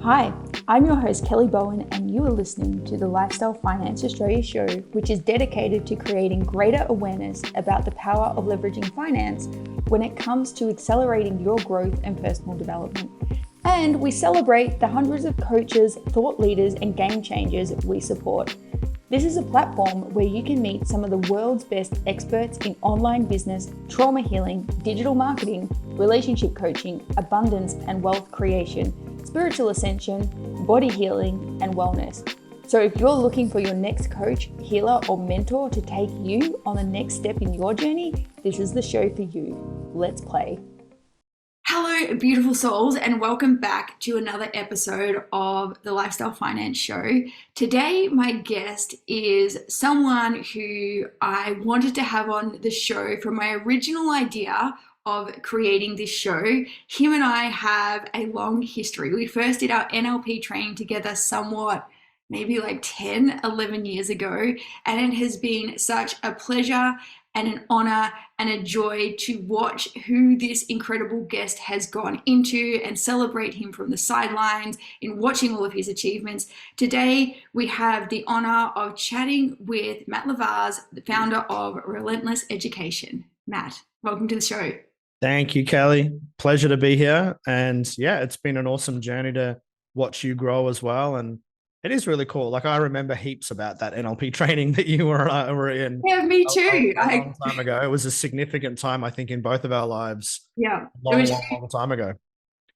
Hi, I'm your host Kelly Bowen, and you are listening to the Lifestyle Finance Australia show, which is dedicated to creating greater awareness about the power of leveraging finance when it comes to accelerating your growth and personal development. And we celebrate the hundreds of coaches, thought leaders, and game changers we support. This is a platform where you can meet some of the world's best experts in online business, trauma healing, digital marketing, relationship coaching, abundance and wealth creation, spiritual ascension, body healing, and wellness. So if you're looking for your next coach, healer, or mentor to take you on the next step in your journey, this is the show for you. Let's play. Hello, beautiful souls, and welcome back to another episode of the Lifestyle Finance Show. Today, my guest is someone who I wanted to have on the show from my original idea of creating this show. Him and I have a long history. We first did our NLP training together somewhat, maybe like 10, 11 years ago, and it has been such a pleasure and an honor and a joy to watch who this incredible guest has gone into and celebrate him from the sidelines in watching all of his achievements. Today, we have the honor of chatting with Matt Lavars, the founder of Relentless Education. Matt, welcome to the show. Thank you, Kelly. Pleasure to be here. And yeah, it's been an awesome journey to watch you grow as well. And it is really cool. Like I remember heaps about that NLP training that you were in. Yeah, me too. A long time ago. It was a significant time, I think, in both of our lives. Yeah, long time ago.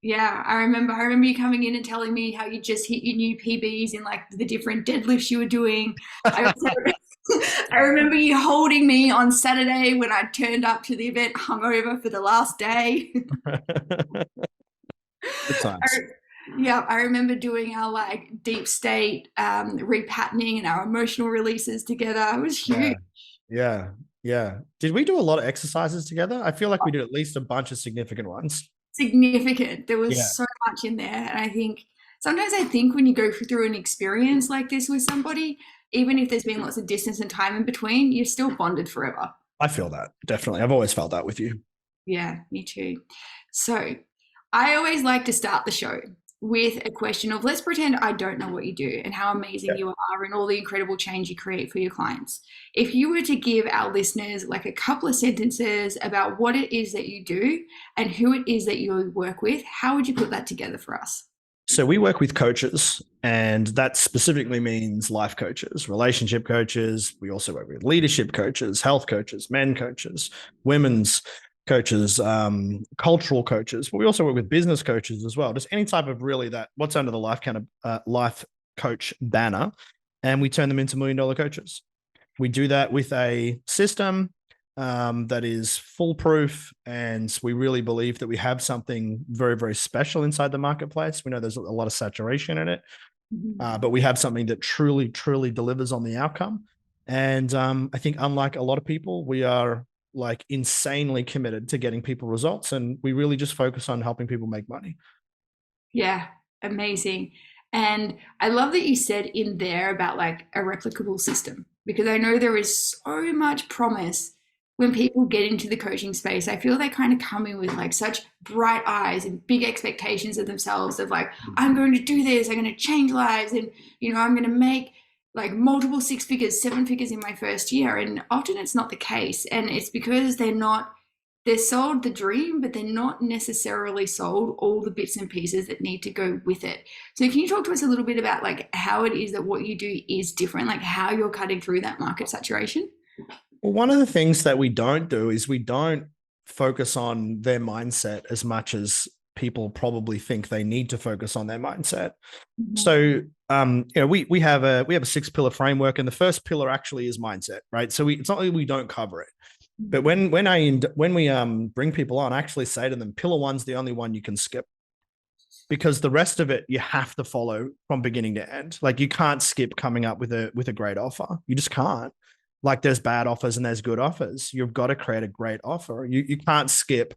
Yeah, I remember you coming in and telling me how you just hit your new PBs in like the different deadlifts you were doing. I remember you holding me on Saturday when I turned up to the event hungover for the last day. Good times. I remember doing our like deep state repatterning and our emotional releases together. It was huge. Yeah. Did we do a lot of exercises together? I feel like we did at least a bunch of significant ones. Significant. There was so much in there. And I think sometimes when you go through an experience like this with somebody, even if there's been lots of distance and time in between, you're still bonded forever. I feel that, definitely. I've always felt that with you. Yeah, me too. So I always like to start the show with a question of, let's pretend I don't know what you do and how amazing you are and all the incredible change you create for your clients. If you were to give our listeners like a couple of sentences about what it is that you do and who it is that you work with, how would you put that together for us? So we work with coaches, and that specifically means life coaches, relationship coaches. We also work with leadership coaches, health coaches, men coaches, women's coaches, cultural coaches, but we also work with business coaches as well. Just any type of really that what's under the life coach banner, and we turn them into $1 million coaches. We do that with a system that is foolproof, and we really believe that we have something very, very special inside the marketplace. We know there's a lot of saturation in it, but we have something that truly, truly delivers on the outcome. And I think unlike a lot of people, we are like insanely committed to getting people results, and we really just focus on helping people make money. Yeah, amazing. And I love that you said in there about like a replicable system, because I know there is so much promise when people get into the coaching space. I feel they kind of come in with like such bright eyes and big expectations of themselves of like, I'm going to do this, I'm going to change lives, and I'm going to make like multiple 6 figures, 7 figures in my first year. And often it's not the case. And it's because they're sold the dream, but they're not necessarily sold all the bits and pieces that need to go with it. So can you talk to us a little bit about like how it is that what you do is different, like how you're cutting through that market saturation? Well, one of the things that we don't do is we don't focus on their mindset as much as people probably think they need to focus on their mindset. Mm-hmm. So, we have a 6-pillar framework, and the first pillar actually is mindset, right? So it's not like we don't cover it, but when we bring people on, I actually say to them, pillar 1's the only one you can skip, because the rest of it you have to follow from beginning to end. Like you can't skip coming up with a great offer. You just can't. Like there's bad offers and there's good offers. You've got to create a great offer. You can't skip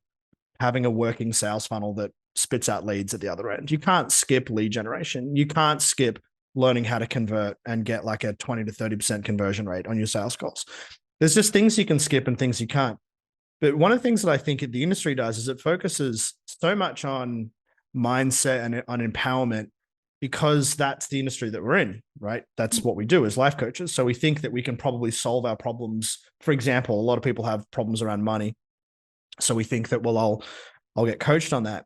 having a working sales funnel that spits out leads at the other end. You can't skip lead generation. You can't skip learning how to convert and get like a 20 to 30% conversion rate on your sales calls. There's just things you can skip and things you can't. But one of the things that I think the industry does is it focuses so much on mindset and on empowerment because that's the industry that we're in, right? That's what we do as life coaches. So we think that we can probably solve our problems. For example, a lot of people have problems around money. So we think that, well, I'll get coached on that.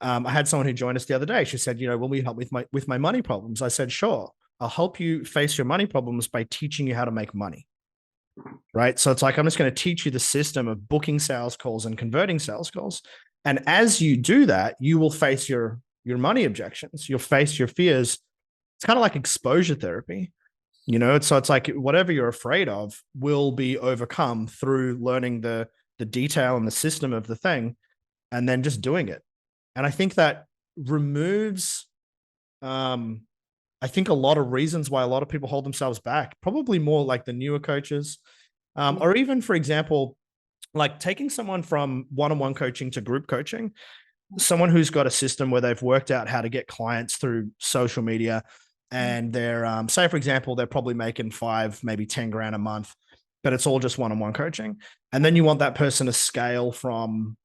I had someone who joined us the other day. She said, will you help with my money problems? I said, sure. I'll help you face your money problems by teaching you how to make money. Right. So it's like, I'm just going to teach you the system of booking sales calls and converting sales calls. And as you do that, you will face your money objections. You'll face your fears. It's kind of like exposure therapy, So it's like whatever you're afraid of will be overcome through learning the detail and the system of the thing, and then just doing it. And I think that removes, I think, a lot of reasons why a lot of people hold themselves back. Probably more like the newer coaches, or even, for example, like taking someone from one-on-one coaching to group coaching. Someone who's got a system where they've worked out how to get clients through social media, and they're say, for example, they're probably making 5, maybe 10 grand a month, but it's all just one-on-one coaching. And then you want that person to scale from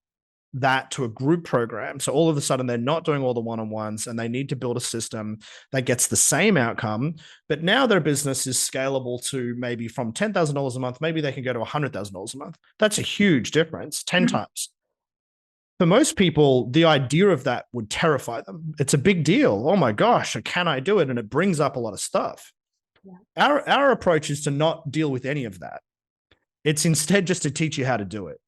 that to a group program. So all of a sudden they're not doing all the one-on-ones, and they need to build a system that gets the same outcome. But now their business is scalable to maybe from $10,000 a month, maybe they can go to $100,000 a month. That's a huge difference, 10 times. For most people, the idea of that would terrify them. It's a big deal. Oh my gosh, can I do it? And it brings up a lot of stuff. Yeah. Our approach is to not deal with any of that. It's instead just to teach you how to do it.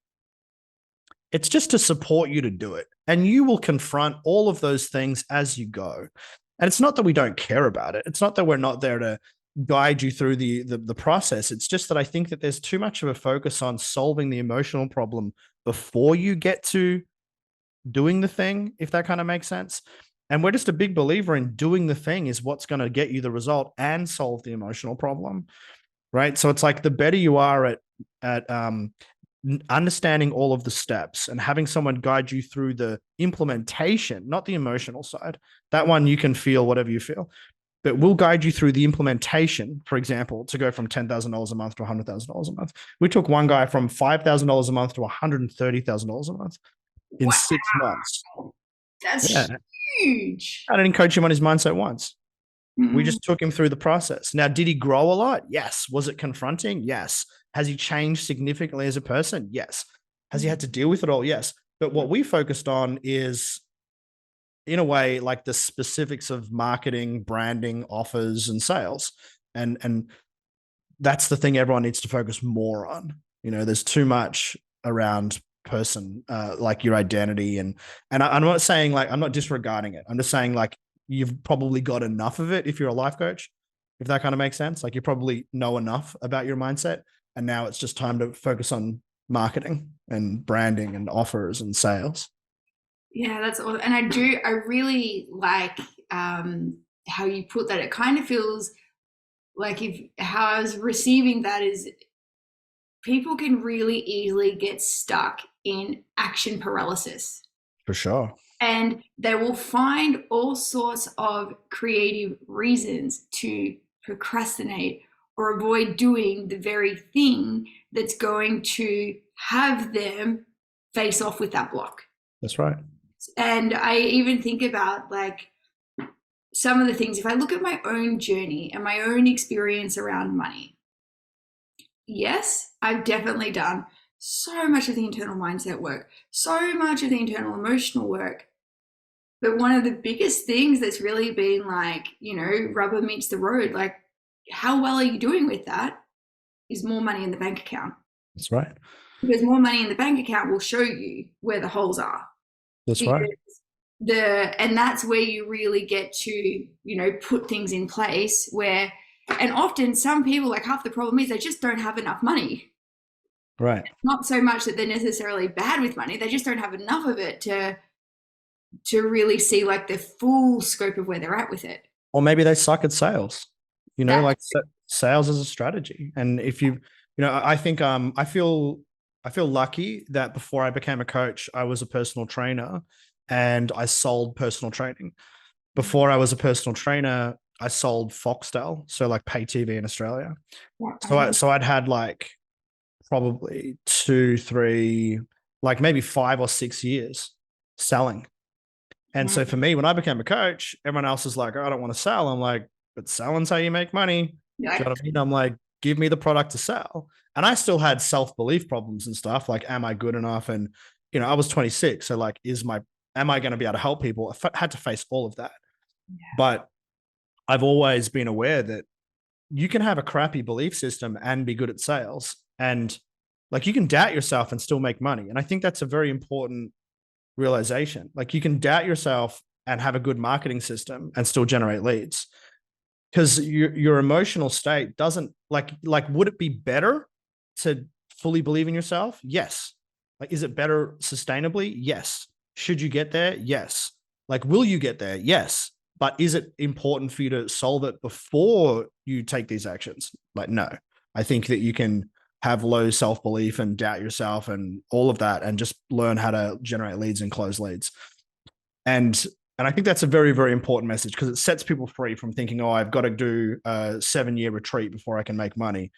It's just to support you to do it. And you will confront all of those things as you go. And it's not that we don't care about it. It's not that we're not there to guide you through the process. It's just that I think that there's too much of a focus on solving the emotional problem before you get to doing the thing, if that kind of makes sense. And we're just a big believer in doing the thing is what's going to get you the result and solve the emotional problem, right? So it's like the better you are at understanding all of the steps and having someone guide you through the implementation, not the emotional side. That one you can feel whatever you feel, but we'll guide you through the implementation. For example, to go from $10,000 a month to $100,000 a month. We took one guy from $5,000 a month to $130,000 a month in 6 months. That's huge. I didn't coach him on his mindset once. We just took him through the process. Now, did he grow a lot? Yes. Was it confronting? Yes. Has he changed significantly as a person? Yes. Has he had to deal with it all? Yes. But what we focused on is, in a way, like the specifics of marketing, branding, offers, and sales. And that's the thing everyone needs to focus more on. There's too much around person, like your identity. And I'm not saying, like, I'm not disregarding it. I'm just saying, like, you've probably got enough of it if you're a life coach, if that kind of makes sense. Like, you probably know enough about your mindset, and now it's just time to focus on marketing and branding and offers and sales. Yeah, that's awesome. And I really like how you put that. It kind of feels like how I was receiving that is people can really easily get stuck in action paralysis. For sure. And they will find all sorts of creative reasons to procrastinate or avoid doing the very thing that's going to have them face off with that block. That's right. And I even think about, like, some of the things, if I look at my own journey and my own experience around money, yes, I've definitely done so much of the internal mindset work, so much of the internal emotional work. But one of the biggest things that's really been, like, rubber meets the road, like, how well are you doing with that, is more money in the bank account. That's right. Because more money in the bank account will show you where the holes are. That's right. And that's where you really get to, put things in place where, and often some people, like, half the problem is they just don't have enough money. Right. Not so much that they're necessarily bad with money. They just don't have enough of it to really see, like, the full scope of where they're at with it. Or maybe they suck at sales, like sales as a strategy. And if I think, I feel lucky that before I became a coach, I was a personal trainer and I sold personal training. Before I was a personal trainer, I sold Foxtel, so like pay TV in Australia. So I'd had, like, probably 2, 3, like maybe 5 or 6 years selling. And so for me, when I became a coach, everyone else is like, oh, I don't want to sell. I'm like, but selling's how you make money. Do you know what I mean? I'm like, give me the product to sell. And I still had self-belief problems and stuff. Like, am I good enough? And, I was 26. So like, am I going to be able to help people? I had to face all of that. Yeah. But I've always been aware that you can have a crappy belief system and be good at sales. And like, you can doubt yourself and still make money. And I think that's a very important realization. Like, you can doubt yourself and have a good marketing system and still generate leads. Because your emotional state doesn't like, would it be better to fully believe in yourself? Yes. Like, is it better sustainably? Yes. Should you get there? Yes. Like, will you get there? Yes. But is it important for you to solve it before you take these actions? Like, no. I think that you can have low self-belief and doubt yourself and all of that, and just learn how to generate leads and close leads. And I think that's a very, very important message, because it sets people free from thinking, oh, I've got to do a 7-year retreat before I can make money.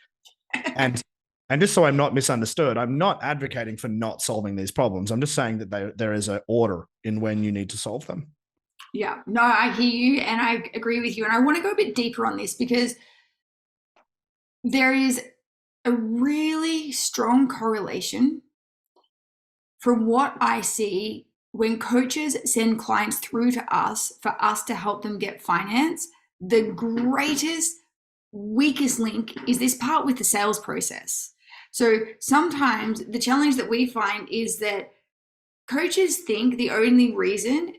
And just so I'm not misunderstood, I'm not advocating for not solving these problems. I'm just saying that there is an order in when you need to solve them. Yeah, no, I hear you and I agree with you. And I want to go a bit deeper on this, because there is a really strong correlation from what I see when coaches send clients through to us for us to help them get finance. The greatest, weakest link is this part with the sales process. So sometimes the challenge that we find is that coaches think the only reason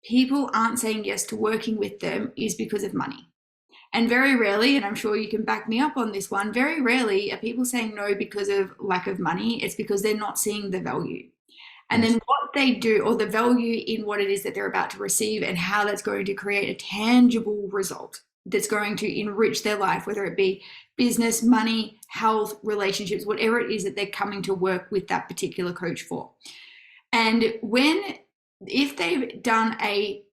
people aren't saying yes to working with them is because of money. And very rarely, and I'm sure you can back me up on this one, very rarely are people saying no because of lack of money. It's because they're not seeing the value. And then what they do, or the value in what it is that they're about to receive, and how that's going to create a tangible result that's going to enrich their life, whether it be business, money, health, relationships, whatever it is that they're coming to work with that particular coach for. And if they've done a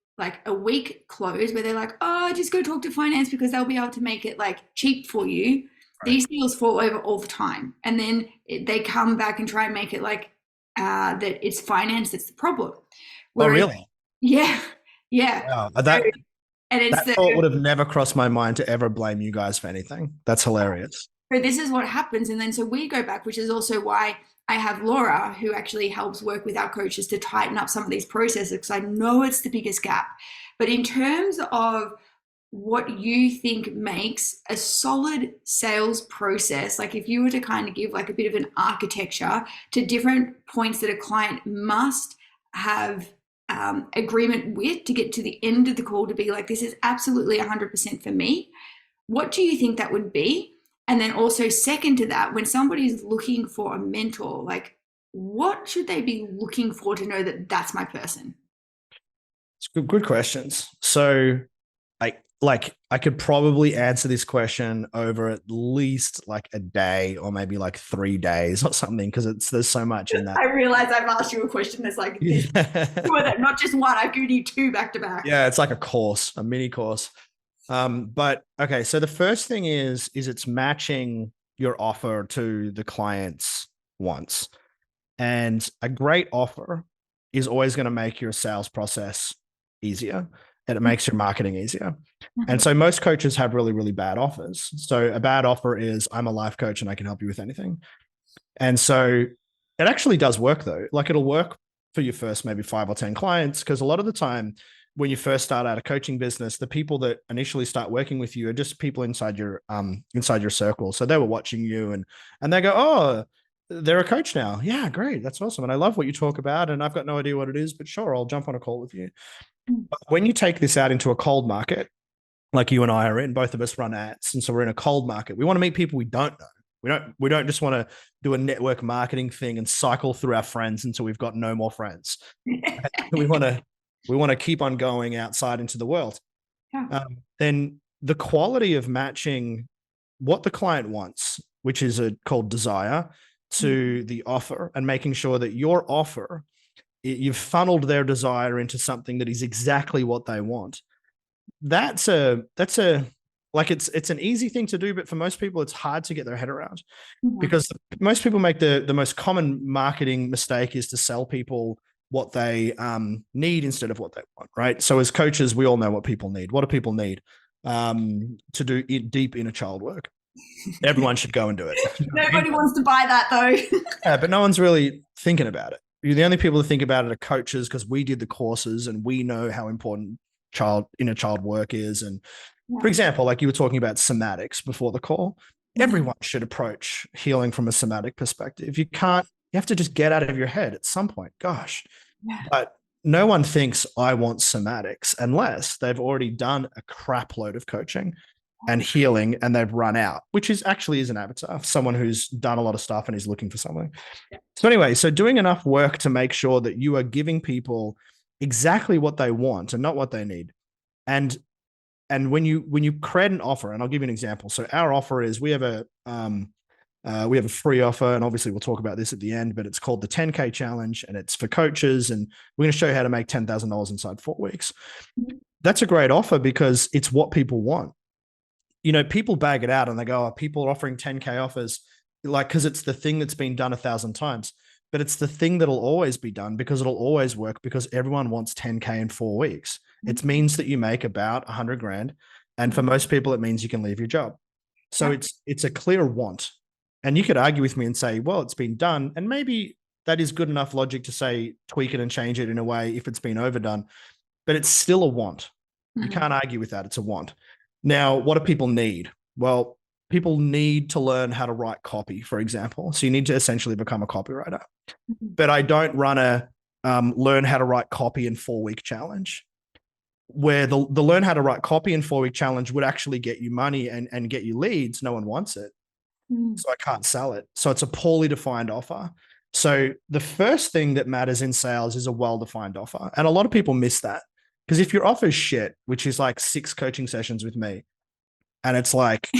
week close where they're like, oh, just go talk to finance because they'll be able to make it like cheap for you. Right. These deals fall over all the time. And then they come back and try and make it like that it's finance that's the problem. Whereas, oh, really? Yeah. Yeah. Wow. That thought would have never crossed my mind to ever blame you guys for anything. That's hilarious. So this is what happens. And then so we go back, which is also why I have Laura, who actually helps work with our coaches to tighten up some of these processes, because I know it's the biggest gap. But in terms of what you think makes a solid sales process, like if you were to kind of give like a bit of an architecture to different points that a client must have agreement with to get to the end of the call to be like, this is absolutely 100% for me, what do you think that would be? And then also second to that, when somebody's looking for a mentor, like what should they be looking for to know that that's my person? It's good questions. So I could probably answer this question over at least like a day or maybe like 3 days or something, because there's so much in that. I realize I've asked you a question that's like this, not just one. I've given you 2 back to back. Yeah, it's like a mini course. But okay, so the first thing is it's matching your offer to the client's wants. And a great offer is always going to make your sales process easier, and it makes your marketing easier. And so most coaches have really, really bad offers. So a bad offer is, I'm a life coach and I can help you with anything. And so it actually does work though. Like, it'll work for your first maybe 5 or 10 clients, because a lot of the time when you first start out a coaching business, the people that initially start working with you are just people inside your circle. So they were watching you and they go, oh, they're a coach now. Yeah, great. That's awesome. And I love what you talk about. And I've got no idea what it is, but sure, I'll jump on a call with you. But when you take this out into a cold market, like you and I are in, both of us run ads. And so we're in a cold market. We want to meet people we don't know. We don't just want to do a network marketing thing and cycle through our friends until we've got no more friends. we want to keep on going outside into the world. Yeah. Then the quality of matching what the client wants, which is called desire, to the offer, and making sure that your offer, you've funneled their desire into something that is exactly what they want. It's an easy thing to do, but for most people, it's hard to get their head around, because most people make the most common marketing mistake is to sell people what they need instead of what they want, right? So as coaches, we all know what people need. What do people need to do deep inner child work? Everyone should go and do it. Nobody wants to buy that though. Yeah, but no one's really thinking about it. The only people that think about it are coaches, because we did the courses and we know how important inner child work is. And for example, like you were talking about somatics before the call, everyone should approach healing from a somatic perspective. You have to just get out of your head at some point. Gosh. Yeah. But no one thinks I want somatics unless they've already done a crap load of coaching and healing and they've run out, which is an avatar, someone who's done a lot of stuff and is looking for something. So anyway, so doing enough work to make sure that you are giving people exactly what they want and not what they need. And when you create an offer, and I'll give you an example. So our offer is we have a free offer, and obviously we'll talk about this at the end, but it's called the 10K challenge, and it's for coaches, and we're going to show you how to make $10,000 inside 4 weeks. That's a great offer because it's what people want. You know, people bag it out and they go, oh, people are offering 10K offers, like, because it's the thing that's been done 1,000 times, but it's the thing that'll always be done because it'll always work because everyone wants 10K in 4 weeks. It means that you make about 100 grand. And for most people, it means you can leave your job. So it's a clear want. And you could argue with me and say, well, it's been done. And maybe that is good enough logic to say, tweak it and change it in a way if it's been overdone, but it's still a want. You can't argue with that. It's a want. Now, what do people need? Well, people need to learn how to write copy, for example. So you need to essentially become a copywriter. But I don't run a learn how to write copy in 4-week challenge, where the learn how to write copy in 4-week challenge would actually get you money and get you leads. No one wants it. So I can't sell it. So it's a poorly defined offer. So the first thing that matters in sales is a well-defined offer. And a lot of people miss that. Because if your offer is shit, which is like 6 coaching sessions with me, and it's like,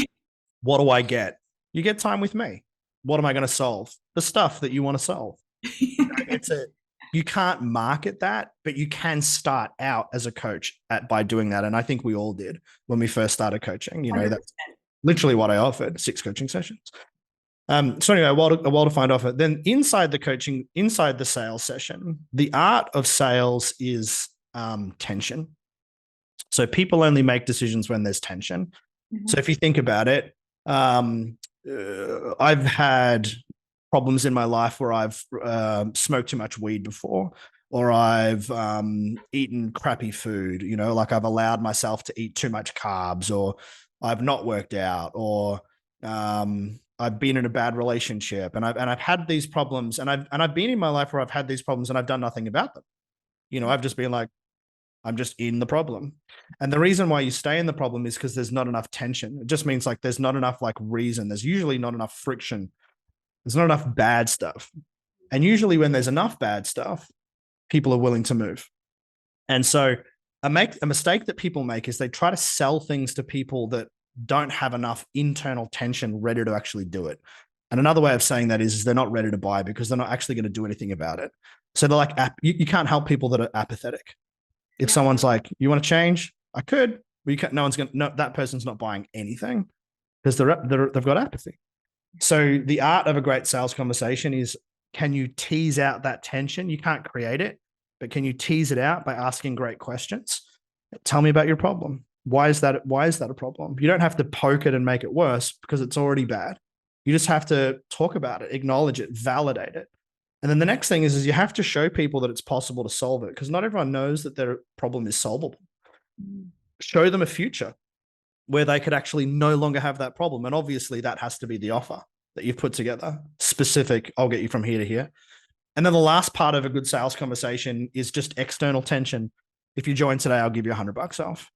what do I get? You get time with me. What am I going to solve? The stuff that you want to solve. You can't market that, but you can start out as a coach by doing that. And I think we all did when we first started coaching. You know, 100%. That's literally what I offered, 6 coaching sessions. So anyway, a well-defined offer. Then inside the sales session, the art of sales is tension. So people only make decisions when there's tension. So if you think about it, I've had problems in my life where I've smoked too much weed before, or I've eaten crappy food, you know, like I've allowed myself to eat too much carbs, or I've not worked out, or I've been in a bad relationship, and I've had these problems, and I've been in my life where I've had these problems and I've done nothing about them. You know, I've just been like, I'm just in the problem. And the reason why you stay in the problem is because there's not enough tension. It just means like there's not enough like reason. There's usually not enough friction. There's not enough bad stuff. And usually when there's enough bad stuff, people are willing to move. And so a mistake that people make is they try to sell things to people that don't have enough internal tension ready to actually do it. And another way of saying that is they're not ready to buy because they're not actually going to do anything about it. So they're like, you can't help people that are apathetic. If someone's like, you want to change? I could, but you can't, that person's not buying anything because they've got apathy. So the art of a great sales conversation is, can you tease out that tension? You can't create it, but can you tease it out by asking great questions? Tell me about your problem. Why is that a problem? You don't have to poke it and make it worse because it's already bad. You just have to talk about it, acknowledge it, validate it. And then the next thing is you have to show people that it's possible to solve it, because not everyone knows that their problem is solvable. Show them a future where they could actually no longer have that problem. And obviously that has to be the offer that you've put together. Specific, I'll get you from here to here. And then the last part of a good sales conversation is just external tension. If you join today, I'll give you $100 off.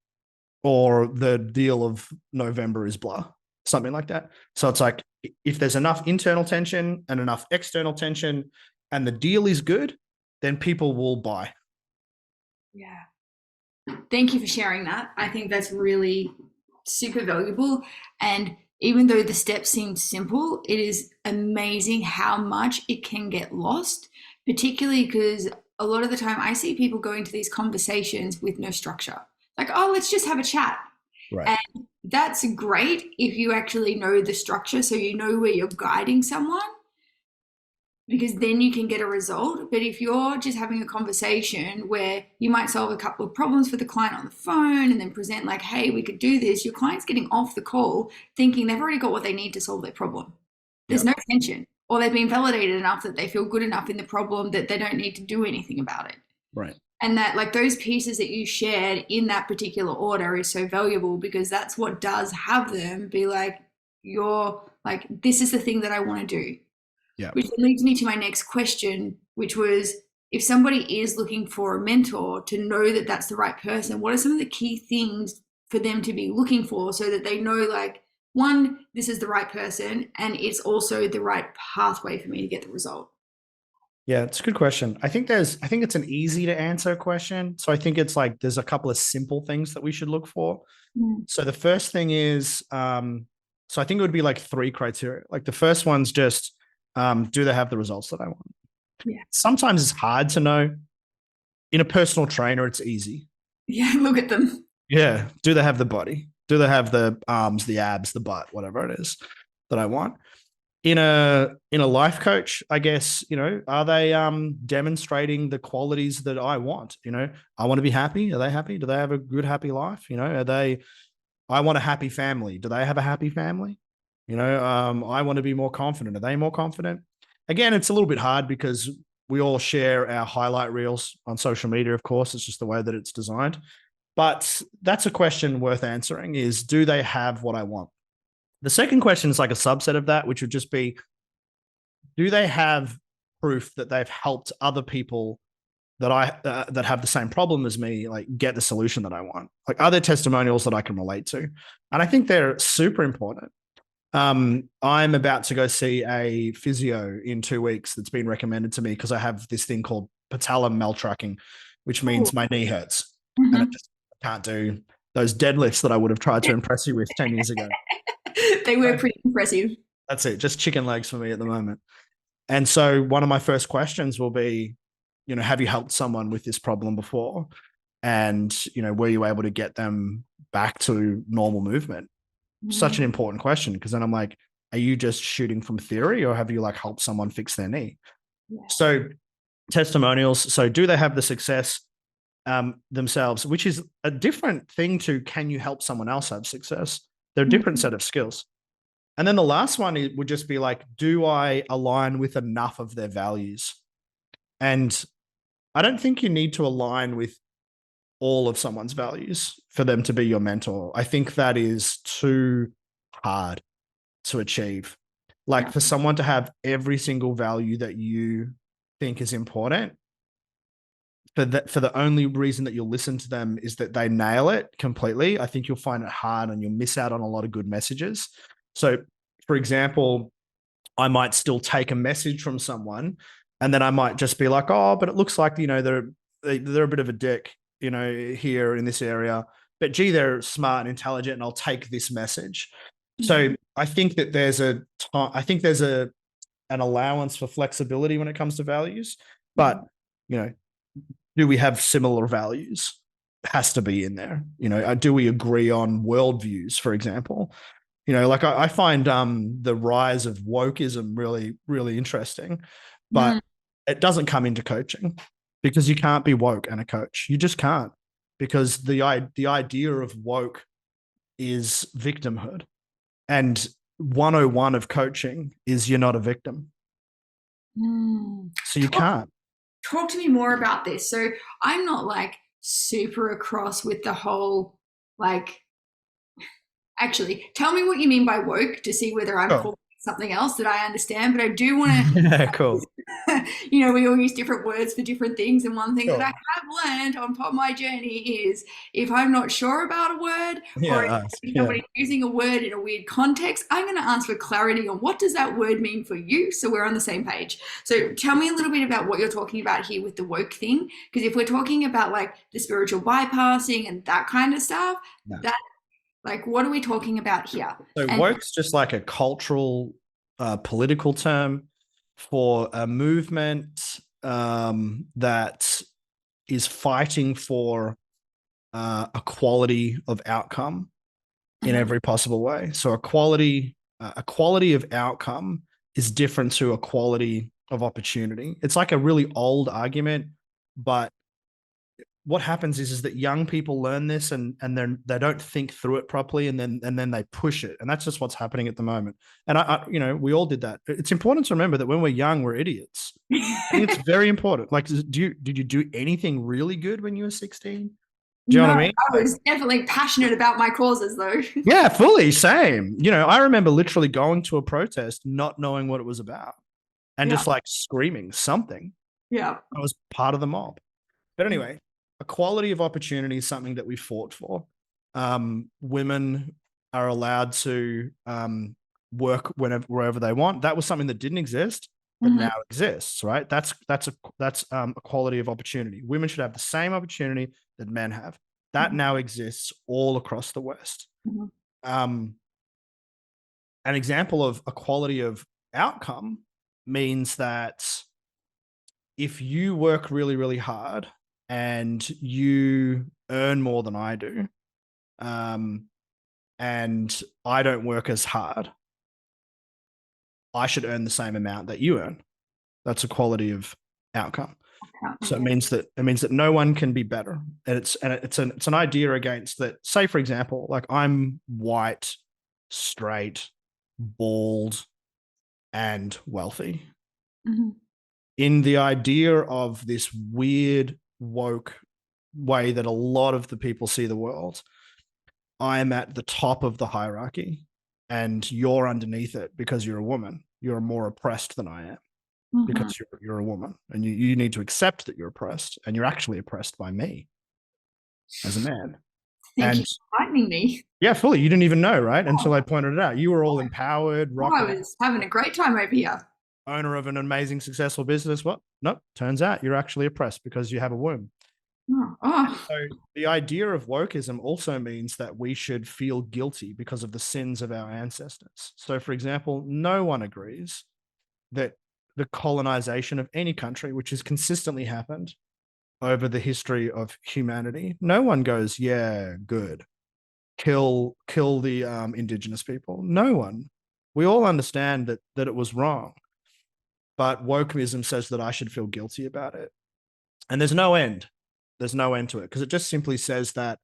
Or the deal of November is blah, something like that. So it's like, if there's enough internal tension and enough external tension and the deal is good, then people will buy. Yeah. Thank you for sharing that. I think that's really super valuable. And even though the steps seem simple, it is amazing how much it can get lost, particularly because a lot of the time I see people go into these conversations with no structure. Like, oh, let's just have a chat. Right. And that's great if you actually know the structure, so you know where you're guiding someone. because then you can get a result. But if you're just having a conversation where you might solve a couple of problems for the client on the phone and then present like, hey, we could do this, your client's getting off the call thinking they've already got what they need to solve their problem. There's no tension, or they've been validated enough that they feel good enough in the problem that they don't need to do anything about it. Right. And that, like, those pieces that you shared in that particular order is so valuable, because that's what does have them be like, you're like, this is the thing that I want to do. Yeah. Which leads me to my next question, which was, if somebody is looking for a mentor, to know that that's the right person, what are some of the key things for them to be looking for so that they know, like, one, this is the right person, and it's also the right pathway for me to get the result? Yeah, it's a good question. I think it's an easy to answer question. So I think it's like, there's a couple of simple things that we should look for. So the first thing is, so I think it would be like 3 criteria. Like the first one's just, do they have the results that I want? Yeah. Sometimes it's hard to know. In a personal trainer, it's easy. Yeah, look at them. Yeah. Do they have the body? Do they have the arms, the abs, the butt, whatever it is that I want? In a life coach, I guess, are they demonstrating the qualities that I want? I want to be happy. Are they happy? Do they have a good, happy life? I want a happy family. Do they have a happy family? I want to be more confident. Are they more confident? Again, it's a little bit hard because we all share our highlight reels on social media, of course. It's just the way that it's designed. But that's a question worth answering, is, do they have what I want? The second question is like a subset of that, which would just be, do they have proof that they've helped other people that have the same problem as me, like, get the solution that I want? Like, are there testimonials that I can relate to? And I think they're super important. I'm about to go see a physio in 2 weeks that's been recommended to me because I have this thing called patellar maltracking, which means my knee hurts and I just can't do those deadlifts that I would have tried to impress you with 10 years ago. They were pretty impressive. That's it. Just chicken legs for me at the moment. And so one of my first questions will be, have you helped someone with this problem before? And, were you able to get them back to normal movement? Such an important question, because then I'm like, are you just shooting from theory, or have you like helped someone fix their knee? Yeah. So testimonials. So do they have the success themselves, which is a different thing to, can you help someone else have success? They're a different set of skills. And then the last one would just be like, do I align with enough of their values? And I don't think you need to align with all of someone's values for them to be your mentor. I think that is too hard to achieve. Like, for someone to have every single value that you think is important, for the only reason that you'll listen to them is that they nail it completely, I think you'll find it hard and you'll miss out on a lot of good messages. So, for example, I might still take a message from someone, and then I might just be like, oh, but it looks like, they're a bit of a dick, here in this area, but gee, they're smart and intelligent, and I'll take this message. So I think that there's an allowance for flexibility when it comes to values, but do we have similar values? Has to be in there. Do we agree on worldviews, for example? Like I find the rise of wokeism really, really interesting, but it doesn't come into coaching, because you can't be woke and a coach. You just can't, because the idea of woke is victimhood. And 101 of coaching is, you're not a victim. So you can't. Talk to me more about this. So I'm not like super across with the whole, like, actually, tell me what you mean by woke to see whether I'm calling something else that I understand. But I do want to. Yeah, cool. We all use different words for different things. And one thing that I have learned on my journey is, if I'm not sure about a word, or if somebody's using a word in a weird context, I'm going to ask for clarity on what does that word mean for you, so we're on the same page. So tell me a little bit about what you're talking about here with the woke thing. Because if we're talking about like the spiritual bypassing and that kind of stuff, that, like, what are we talking about here? So woke's just like a cultural, political term for a movement that is fighting for equality of outcome in every possible way. So a quality of outcome is different to a quality of opportunity. It's like a really old argument, but what happens is that young people learn this and they don't think through it properly, and then they push it, and that's just what's happening at the moment. And I we all did that. It's important to remember that when we're young, we're idiots. I think it's very important. Like, did you do anything really good when you were 16? Do you know what I mean? I was definitely passionate about my causes, though. Yeah, fully same. I remember literally going to a protest, not knowing what it was about, and just like screaming something. Yeah, I was part of the mob. But anyway, equality of opportunity is something that we fought for. Women are allowed to work wherever they want. That was something that didn't exist, but now exists, right? That's equality of opportunity. Women should have the same opportunity that men have. That now exists all across the West. An example of equality of outcome means that if you work really, really hard and you earn more than I do, and I don't work as hard, I should earn the same amount that you earn. That's equality of outcome. So it means that no one can be better. And it's an idea against that. Say, for example, like I'm white, straight, bald, and wealthy. In the idea of this weird woke way that a lot of the people see the world, I am at the top of the hierarchy and you're underneath it because you're a woman. You're more oppressed than I am because you're a woman, and you need to accept that you're oppressed, and you're actually oppressed by me as a man. Thank you for enlightening me. Yeah, fully. You didn't even know, right? Until I pointed it out. You were all empowered. I was having a great time over here. Owner of an amazing, successful business. What? Nope. Turns out you're actually oppressed because you have a womb. So the idea of wokeism also means that we should feel guilty because of the sins of our ancestors. So, for example, no one agrees that the colonization of any country, which has consistently happened over the history of humanity, no one goes, yeah, good. Kill the indigenous people. No one. We all understand that it was wrong. But wokeism says that I should feel guilty about it. And there's no end. There's no end to it, because it just simply says that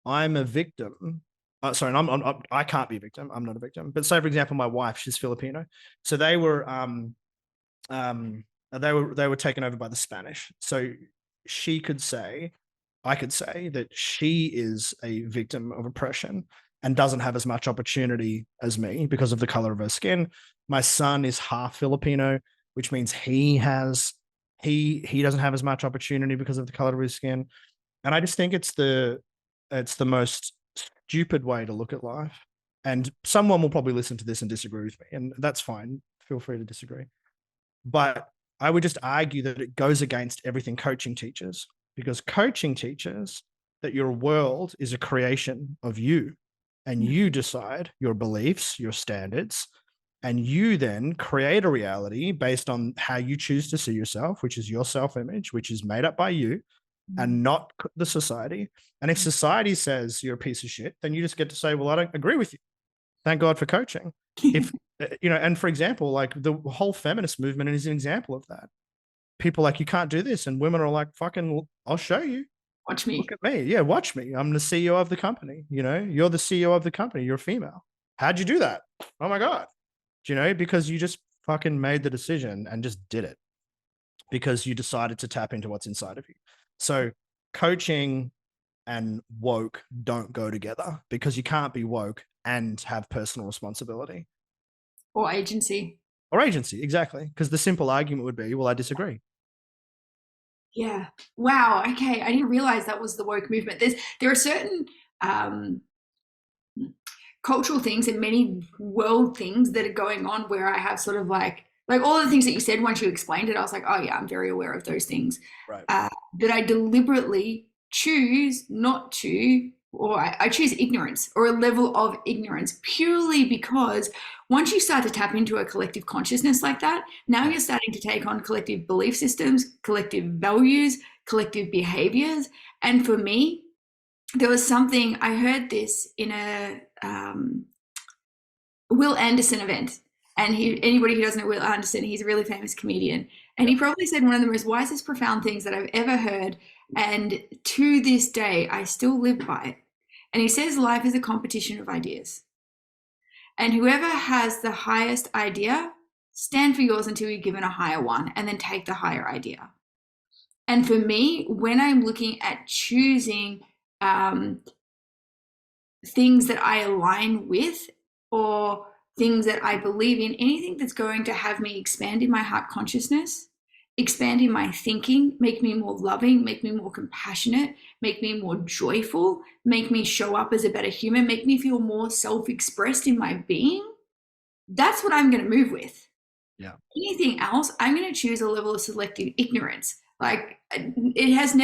I'm a victim. I can't be a victim. I'm not a victim. But say, for example, my wife, she's Filipino. So they were taken over by the Spanish. So I could say that she is a victim of oppression and doesn't have as much opportunity as me because of the color of her skin. My son is half Filipino, which means he doesn't have as much opportunity because of the color of his skin. And I just think it's the most stupid way to look at life. And someone will probably listen to this and disagree with me, and that's fine. Feel free to disagree. But I would just argue that it goes against everything coaching teaches, because coaching teaches that your world is a creation of you, and you decide your beliefs, your standards, and you then create a reality based on how you choose to see yourself, which is your self-image, which is made up by you and not the society. And if society says you're a piece of shit, then you just get to say, well, I don't agree with you. Thank God for coaching. If and for example, like the whole feminist movement is an example of that. People like, you can't do this, and women are like, fucking, I'll show you. Watch me. Look at me. Yeah, watch me. I'm the CEO of the company. You're the CEO of the company. You're a female. How'd you do that? Oh my God. Because you just fucking made the decision and just did it because you decided to tap into what's inside of you. So coaching and woke don't go together, because you can't be woke and have personal responsibility. Or agency. Exactly. Because the simple argument would be, well, I disagree. Yeah. Wow. Okay. I didn't realize that was the woke movement. There are certain cultural things and many world things that are going on where I have sort of like all the things that you said, once you explained it, I was like, oh yeah, I'm very aware of those things. Right. But I deliberately choose not to, or I choose ignorance, or a level of ignorance, purely because once you start to tap into a collective consciousness like that, now you're starting to take on collective belief systems, collective values, collective behaviors. And for me, there was something, I heard this in a Will Anderson event. And anybody who doesn't know Will Anderson, he's a really famous comedian. And he probably said one of the most wisest, profound things that I've ever heard. And to this day, I still live by it. And he says life is a competition of ideas. And whoever has the highest idea, stand for yours until you're given a higher one, and then take the higher idea. And for me, when I'm looking at choosing things that I align with, or things that I believe in, anything that's going to have me expand in my heart consciousness, expand in my thinking, make me more loving, make me more compassionate, make me more joyful, make me show up as a better human, make me feel more self-expressed in my being, that's what I'm going to move with. Yeah. Anything else, I'm going to choose a level of selective ignorance. Like I've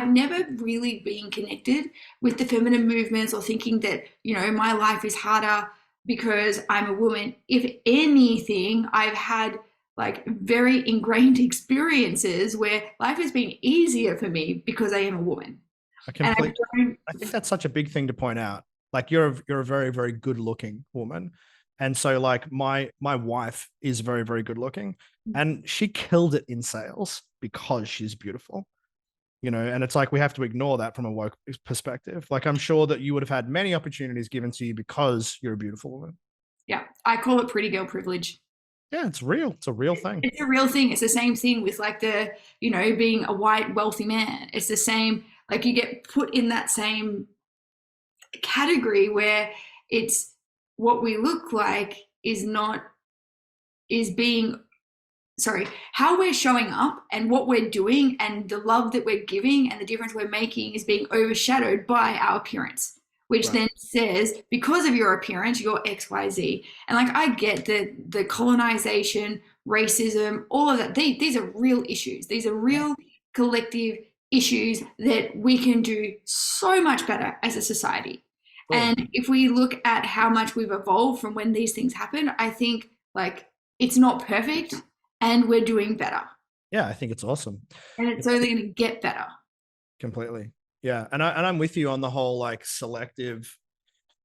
never really been connected with the feminine movements, or thinking that, my life is harder because I'm a woman. If anything, I've had like very ingrained experiences where life has been easier for me because I am a woman. I think that's such a big thing to point out. Like you're a very, very good looking woman. And so like my wife is very, very good looking, and she killed it in sales because she's beautiful, and it's like, we have to ignore that from a woke perspective. Like, I'm sure that you would have had many opportunities given to you because you're a beautiful woman. Yeah. I call it pretty girl privilege. Yeah, it's real. It's a real thing. It's a real thing. It's the same thing with like being a white, wealthy man. It's the same, like you get put in that same category where it's what we look like how we're showing up and what we're doing and the love that we're giving and the difference we're making is being overshadowed by our appearance, which then says, because of your appearance, you're XYZ. And like, I get the colonization, racism, all of that. These are real issues. These are real collective issues that we can do so much better as a society. Cool. And if we look at how much we've evolved from when these things happen, I think like it's not perfect and we're doing better. Yeah, I think it's awesome. And it's only going to get better. Completely. Yeah. And I'm with you on the whole like selective,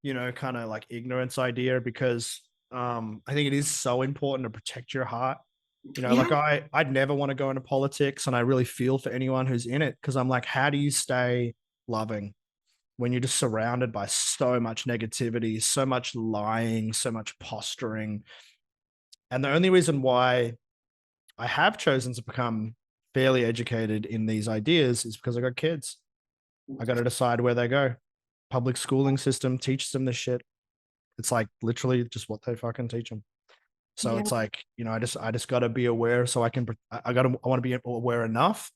kind of like ignorance idea, because I think it is so important to protect your heart. Like I'd never want to go into politics, and I really feel for anyone who's in it, because I'm like, how do you stay loving when you're just surrounded by so much negativity, so much lying, so much posturing? And the only reason why I have chosen to become fairly educated in these ideas is because I got kids. I got to decide where they go. Public schooling system teaches them this shit. It's like literally just what they fucking teach them. So it's like, I just got to be aware, so I want to be aware enough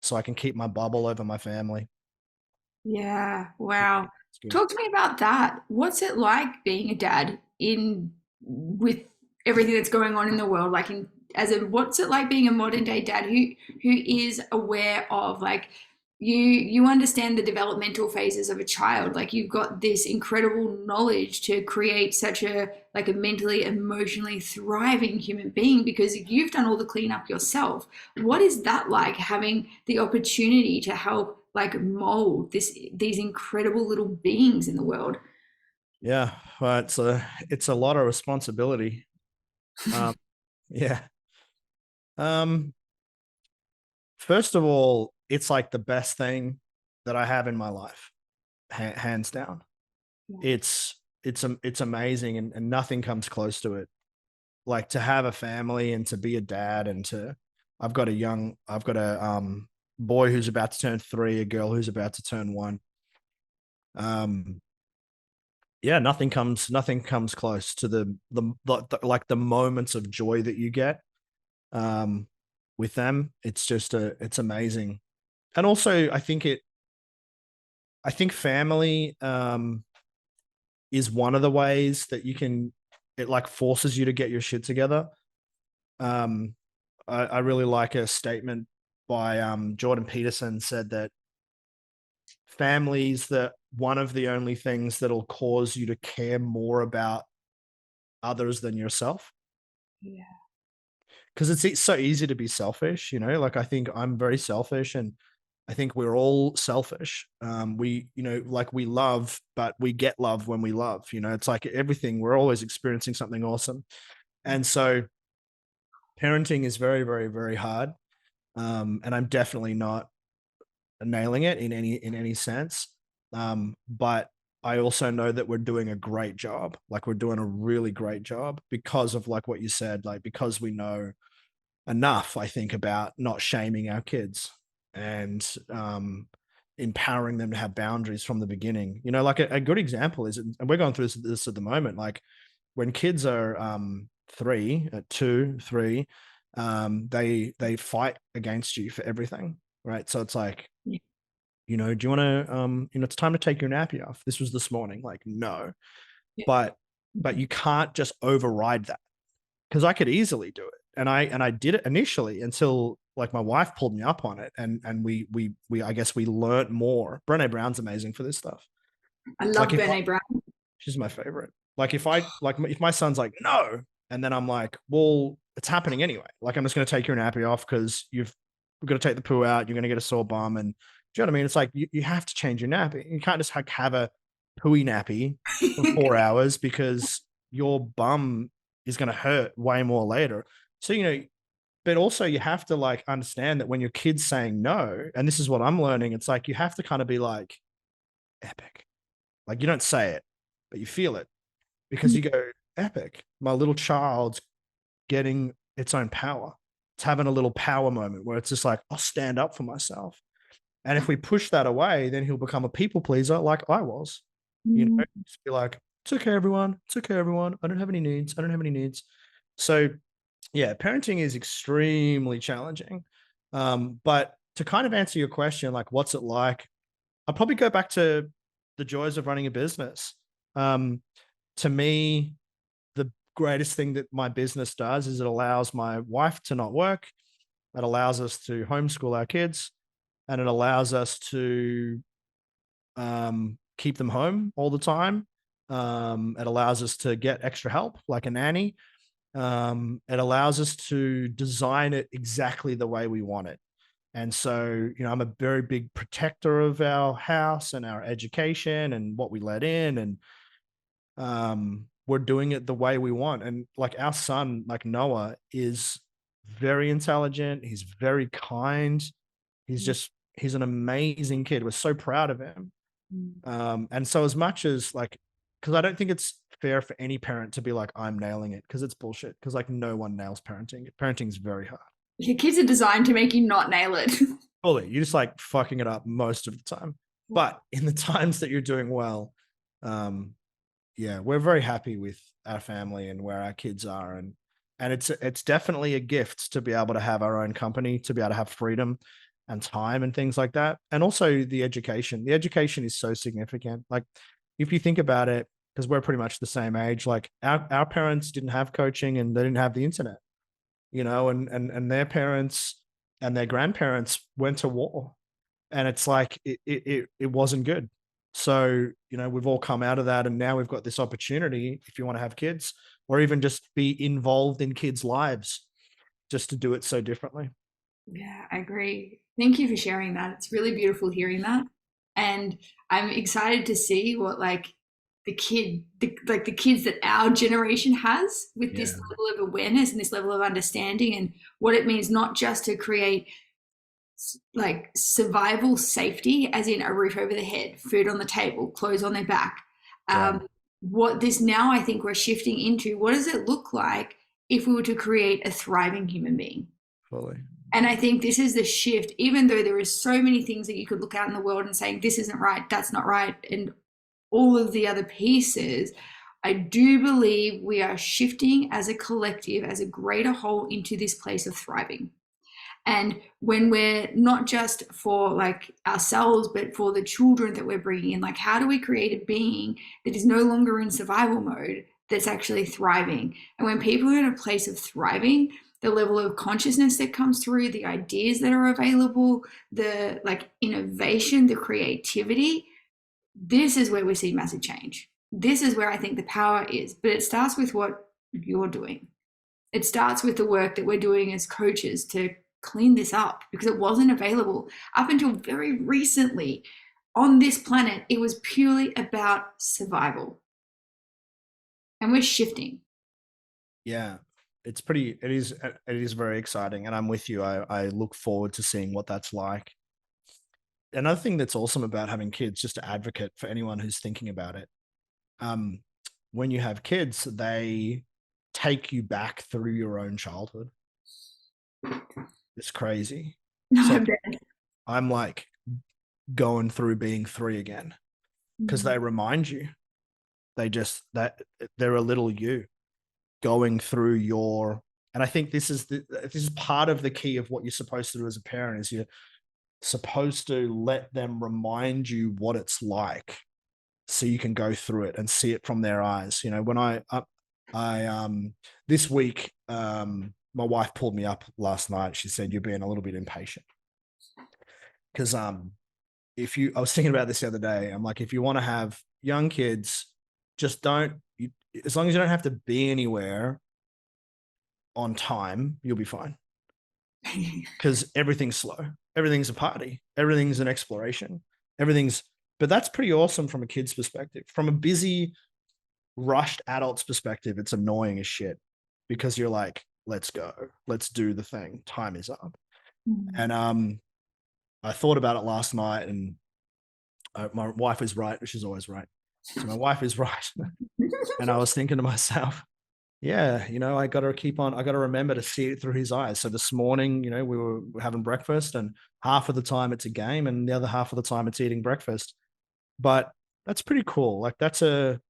so I can keep my bubble over my family. Yeah. Wow. Talk to me about that. What's it like being a dad with everything that's going on in the world? Like what's it like being a modern day dad who is aware of like, you understand the developmental phases of a child. Like you've got this incredible knowledge to create such a mentally, emotionally thriving human being because you've done all the cleanup yourself. What is that like, having the opportunity to help like mold these incredible little beings in the world? Yeah, well, it's a lot of responsibility. Yeah. First of all, it's like the best thing that I have in my life, hands down. Yeah. It's amazing, and nothing comes close to it. Like to have a family and to be a dad, and I've got a boy who's about to turn 3, a girl who's about to turn 1. Yeah, nothing comes close to the like the moments of joy that you get with them. It's amazing. And also I think family is one of the ways that it like forces you to get your shit together. I really like a statement by Jordan Peterson, said that families that one of the only things that'll cause you to care more about others than yourself. Yeah. Because it's so easy to be selfish, like I think I'm very selfish, and I think we're all selfish. We love, but we get love when we love, it's like everything, we're always experiencing something awesome. And so parenting is very, very, very hard. And I'm definitely not nailing it in any sense. But I also know that we're doing a great job. Like we're doing a really great job because of like what you said, like because we know enough, I think, about not shaming our kids and empowering them to have boundaries from the beginning. You know, like a good example is, and we're going through this at the moment, like when kids are 2, 3, they fight against you for everything, right? So it's like, you know, do you want to, you know, it's time to take your nappy off. This was this morning. Like, no, Yeah. but you can't just override that because I could easily do it. And I did it initially until like my wife pulled me up on it. And we I guess we learned more. Brené Brown's amazing for this stuff. I love Like Brené Brown. she's my favorite. Like if my son's like, no, and then I'm like, well, it's happening anyway. Like I'm just going to take your nappy off because we're going to take the poo out. You're going to get a sore bum. And do you know what I mean? It's like, you have to change your nappy. You can't just have a pooey nappy for 4 hours because your bum is going to hurt way more later. So, you know, but also you have to like understand that when your kid's saying no, and this is what I'm learning, it's like, you have to kind of be like epic. Like you don't say it, but you feel it because you go, epic. My little child's getting its own power. It's having a little power moment where it's just like, I'll stand up for myself. And if we push that away, then he'll become a people pleaser like I was. You know, just be like, it's okay, everyone. It's okay, everyone. I don't have any needs. I don't have any needs. So yeah, parenting is extremely challenging. But to kind of answer your question, like, what's it like? I'll probably go back to the joys of running a business. To me, the greatest thing that my business does is it allows my wife to not work. It allows us to homeschool our kids, and it allows us to keep them home all the time. It allows us to get extra help, like a nanny. It allows us to design it exactly the way we want it. And so, you know, I'm a very big protector of our house and our education and what we let in. And we're doing it the way we want. And like our son, like Noah, is very intelligent. He's very kind. He's an amazing kid. We're so proud of him. And so as much as like, because I don't think it's fair for any parent to be like, I'm nailing it, because it's bullshit. Because like no one nails parenting. Parenting is very hard. Your kids are designed to make you not nail it. Fully, you're just like fucking it up most of the time. But in the times that you're doing well, yeah, we're very happy with our family and where our kids are, and it's definitely a gift to be able to have our own company, to be able to have freedom and time and things like that, and also the education. The education is so significant. Like if you think about it, because we're pretty much the same age, like our parents didn't have coaching and they didn't have the internet, you know, and their parents and their grandparents went to war, and it's like it wasn't good. So, you know, we've all come out of that, and now we've got this opportunity, if you want to have kids or even just be involved in kids' lives, just to do it so differently. Yeah, I agree. Thank you for sharing that. It's really beautiful hearing that. And I'm excited to see what like the kids that our generation has with this Yeah. level of awareness and this level of understanding and what it means not just to create like survival safety, as in a roof over the head, food on the table, clothes on their back. Right. What this now I think we're shifting into, what does it look like if we were to create a thriving human being? Fully. And I think this is the shift, even though there is so many things that you could look out in the world and saying, this isn't right, that's not right, and all of the other pieces, I do believe we are shifting as a collective, as a greater whole, into this place of thriving. And when we're not just for like ourselves, but for the children that we're bringing in, like how do we create a being that is no longer in survival mode, that's actually thriving? And when people are in a place of thriving, the level of consciousness that comes through, the ideas that are available, the like innovation, the creativity, this is where we see massive change. This is where I think the power is. But it starts with what you're doing. It starts with the work that we're doing as coaches to clean this up, because it wasn't available up until very recently on this planet. It was purely about survival, and we're shifting. Yeah. it is very exciting, and I'm with you. I look forward to seeing what that's like. Another thing that's awesome about having kids, just to advocate for anyone who's thinking about it, um, when you have kids, they take you back through your own childhood. It's crazy. No, So I'm dead. I'm like going through being 3 again because they remind you. That they're a little you going through your. And I think this is part of the key of what you're supposed to do as a parent is you're supposed to let them remind you what it's like so you can go through it and see it from their eyes. When this week, my wife pulled me up last night. She said, "You're being a little bit impatient." Because I was thinking about this the other day. I'm like, if you want to have young kids, just as long as you don't have to be anywhere on time, you'll be fine. Because everything's slow. Everything's a party. Everything's an exploration. But that's pretty awesome from a kid's perspective. From a busy, rushed adult's perspective, it's annoying as shit because you're like, let's go. Let's do the thing. Time is up. And I thought about it last night, and my wife is right. She's always right. So my wife is right. And I was thinking to myself, yeah, I got to remember to see it through his eyes. So this morning, we were having breakfast, and half of the time it's a game and the other half of the time it's eating breakfast. But that's pretty cool. Like that's a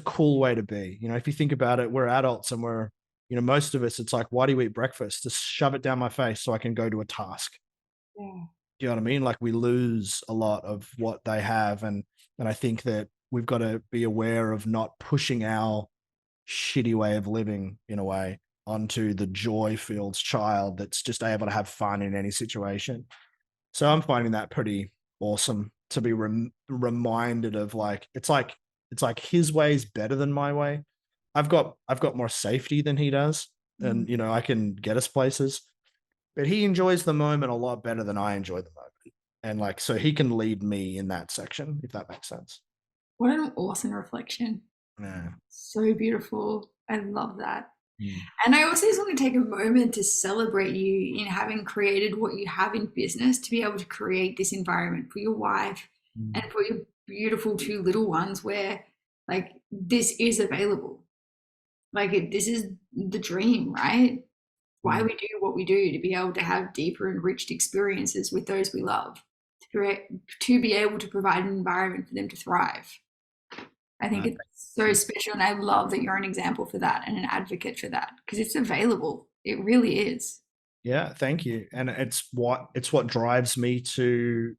cool way to be. If you think about it, we're adults and most of us, it's like, why do you eat breakfast? Just shove it down my face so I can go to a task. Yeah. Do you know what I mean? Like we lose a lot of what they have. And I think that we've got to be aware of not pushing our shitty way of living in a way onto the joy-filled child that's just able to have fun in any situation. So I'm finding that pretty awesome to be reminded of. Like it's like his way is better than my way. I've got more safety than he does, and I can get us places, but he enjoys the moment a lot better than I enjoy the moment, and so he can lead me in that section, if that makes sense. What an awesome reflection. Yeah. So beautiful. I love that. Mm. And I also just want to take a moment to celebrate you in having created what you have in business to be able to create this environment for your wife and for your beautiful 2 little ones where like this is available. Like this is the dream, right? Why we do what we do, to be able to have deeper enriched experiences with those we love, to be able to provide an environment for them to thrive. I think it's so special, and I love that you're an example for that and an advocate for that because it's available. It really is. Yeah, thank you. And it's what drives me to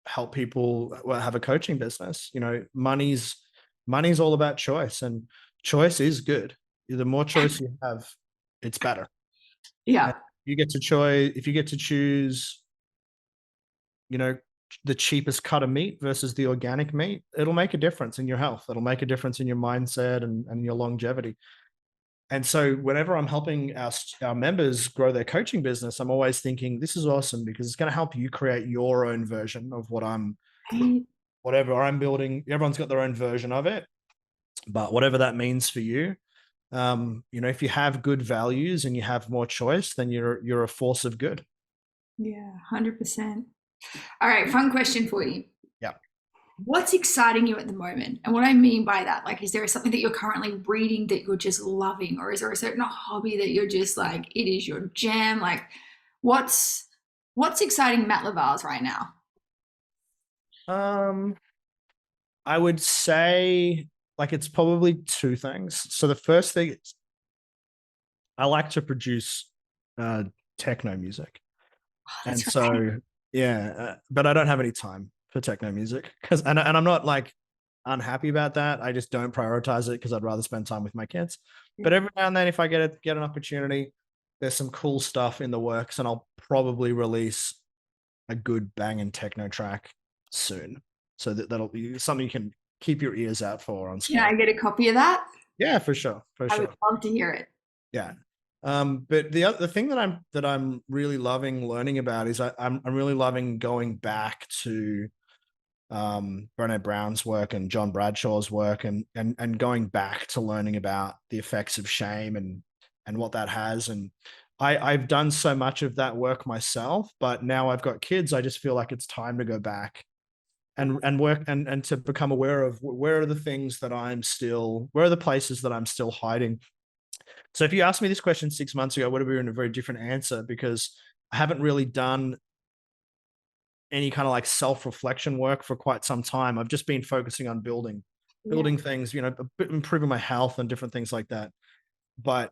help people have a coaching business. Money's all about choice, and choice is good. The more choice you have, it's better. Yeah. And if you get to choose, the cheapest cut of meat versus the organic meat, it'll make a difference in your health. It'll make a difference in your mindset and your longevity. And so whenever I'm helping our members grow their coaching business, I'm always thinking this is awesome because it's going to help you create your own version of whatever I'm building. Everyone's got their own version of it, but whatever that means for you, if you have good values and you have more choice, then you're a force of good. Yeah, 100%. All right, fun question for you. Yeah. What's exciting you at the moment? And what I mean by that, like, is there something that you're currently reading that you're just loving? Or is there a certain hobby that you're just like, it is your jam? Like, what's exciting Matt Lavars right now? I would say it's probably 2 things. So the first thing is I like to produce techno music. And so, right. yeah, but I don't have any time for techno music and I'm not like unhappy about that. I just don't prioritize it because I'd rather spend time with my kids. Yeah. But every now and then, if I get an opportunity, there's some cool stuff in the works, and I'll probably release a good banging techno track soon. So that'll be something you can keep your ears out for on Spotify. Can I get a copy of that? Yeah, for sure. I would love to hear it. Yeah. But the thing that I'm really loving learning about is I'm really loving going back to Brené Brown's work and John Bradshaw's work and going back to learning about the effects of shame and what that has. And I've done so much of that work myself, but now I've got kids. I just feel like it's time to go back and work and to become aware of where are the things that where are the places that I'm still hiding. So if you asked me this question 6 months ago, I would have been a very different answer, because I haven't really done any kind of like self-reflection work for quite some time. I've just been focusing on building things, improving my health and different things like that. But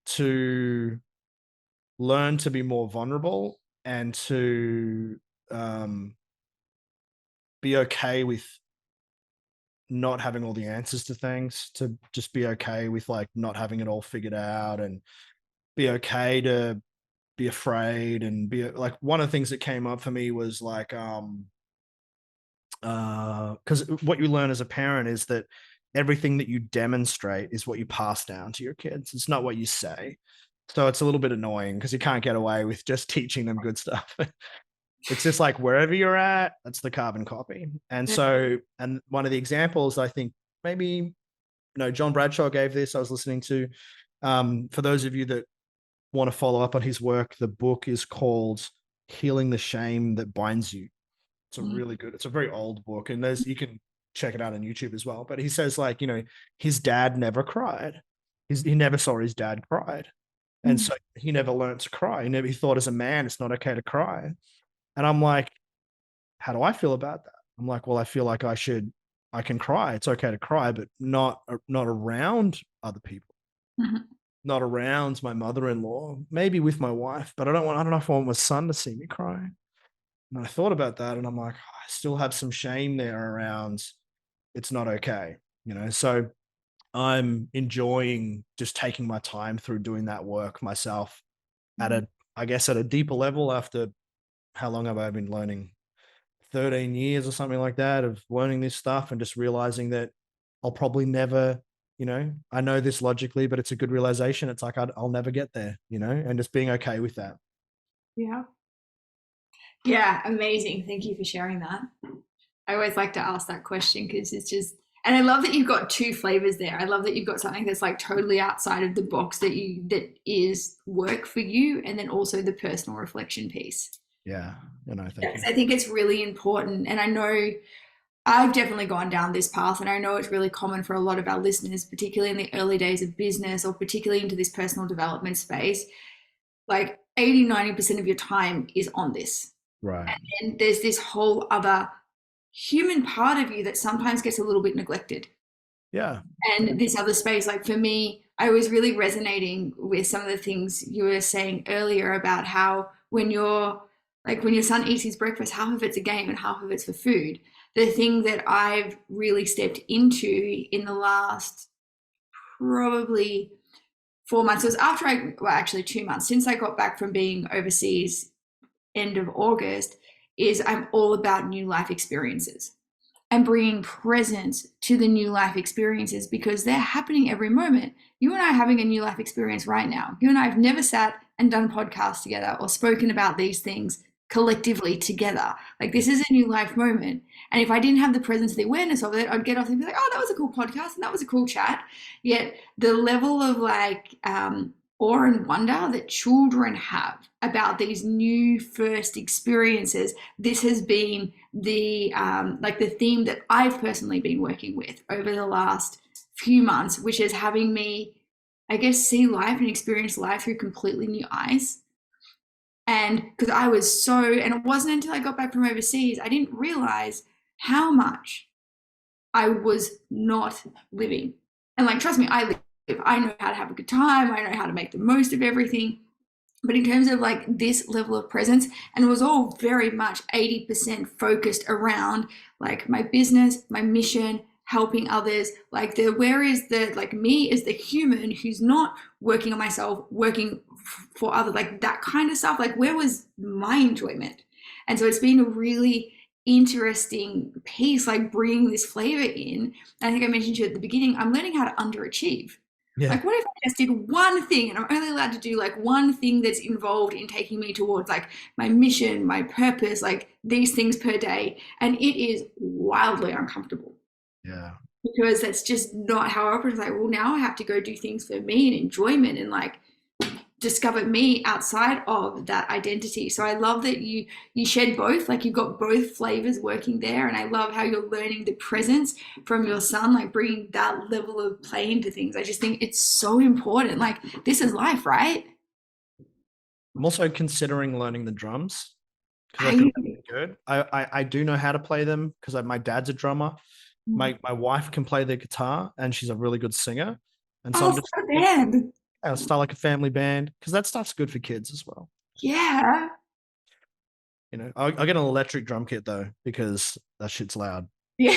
to learn to be more vulnerable and to be okay with not having all the answers to things, to just be okay with like not having it all figured out, and be okay to be afraid, and be like, one of the things that came up for me was like, because what you learn as a parent is that everything that you demonstrate is what you pass down to your kids. It's not what you say. So it's a little bit annoying because you can't get away with just teaching them good stuff. It's just like wherever you're at, that's the carbon copy. And so, and one of the examples, I think maybe, no, John Bradshaw gave this, I was listening to, for those of you that want to follow up on his work, the book is called Healing the Shame That Binds You. It's a really good, it's a very old book, and you can check it out on YouTube as well. But he says, like, his dad never cried. He never saw his dad cried. And so he never learned to cry. He thought as a man, it's not okay to cry. And I'm like, how do I feel about that? I'm like, well, I feel like I can cry. It's okay to cry, but not around other people, not around my mother-in-law, maybe with my wife, but I don't know if I want my son to see me cry. And I thought about that, and I'm like, I still have some shame there around it's not okay, So I'm enjoying just taking my time through doing that work myself at a deeper level. After how long have I been learning? 13 years or something like that of learning this stuff, and just realizing that I'll probably never, I know this logically, but it's a good realization. It's like, I'll never get there, and just being okay with that. Yeah. Yeah, amazing. Thank you for sharing that. I always like to ask that question because it's just, and I love that you've got two flavors there. I love that you've got something that's like totally outside of the box that is work for you, and then also the personal reflection piece. Yeah, thank you. I think it's really important, and I know I've definitely gone down this path, and I know it's really common for a lot of our listeners, particularly in the early days of business or particularly into this personal development space. Like 80-90% of your time is on this. Right. And there's this whole other human part of you that sometimes gets a little bit neglected. Yeah. And this other space, like for me, I was really resonating with some of the things you were saying earlier about how when your son eats his breakfast, half of it's a game and half of it's for food. The thing that I've really stepped into in the last probably 4 months, it was actually 2 months since I got back from being overseas end of August, is I'm all about new life experiences and bringing presence to the new life experiences, because they're happening every moment. You and I are having a new life experience right now. You and I have never sat and done podcasts together or spoken about these things collectively together. Like, this is a new life moment. And if I didn't have the presence, the awareness of it, I'd get off and be like, oh, that was a cool podcast and that was a cool chat. Yet the level of awe and wonder that children have about these new first experiences, this has been the theme that I've personally been working with over the last few months, which is having me, I guess, see life and experience life through completely new eyes. And because and it wasn't until I got back from overseas, I didn't realize how much I was not living. And trust me, I live. I know how to have a good time. I know how to make the most of everything. But in terms of this level of presence, and it was all very much 80% focused around my business, my mission, helping others, where is me as the human who's not working on myself, working for others, that kind of stuff, where was my enjoyment? And so it's been a really interesting piece, bringing this flavor in. And I think I mentioned to you at the beginning, I'm learning how to underachieve. Yeah. What if I just did one thing, and I'm only allowed to do one thing that's involved in taking me towards my mission, my purpose, these things per day. And it is wildly uncomfortable. Yeah. because that's just not how I operate. Like, well, now I have to go do things for me and enjoyment and like discover me outside of that identity. So I love that you shed both, like you've got both flavors working there. And I love how you're learning the presence from your son, like bringing that level of play into things. I just think it's so important. Like, this is life, right? I'm also considering learning the drums because I think I, that'd be good. I do know how to play them because my dad's a drummer. My wife can play the guitar and she's a really good singer. And so oh, I'm just for a band. I'll start like a family band because that stuff's good for kids as well. Yeah. You know, I'll get an electric drum kit though because that shit's loud. Yeah.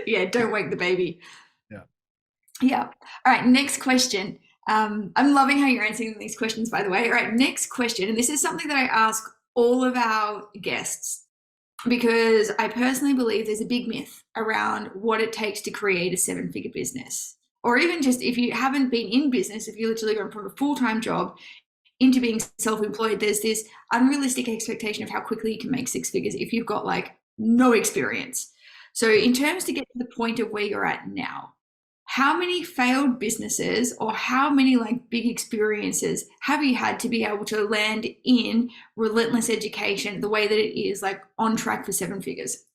Yeah, don't wake the baby. Yeah. Yeah. All right, next question. I'm loving how you're answering these questions, by the way. All right, next question. And this is something that I ask all of our guests because I personally believe there's a big myth around what it takes to create a seven-figure business. Or even just if you haven't been in business, if you literally gone from a full-time job into being self-employed, there's this unrealistic expectation of how quickly you can make six figures if you've got like no experience. So in terms to get to the point of where you're at now, how many failed businesses or how many like big experiences have you had to be able to land in relentless education the way that it is, like on track for seven figures?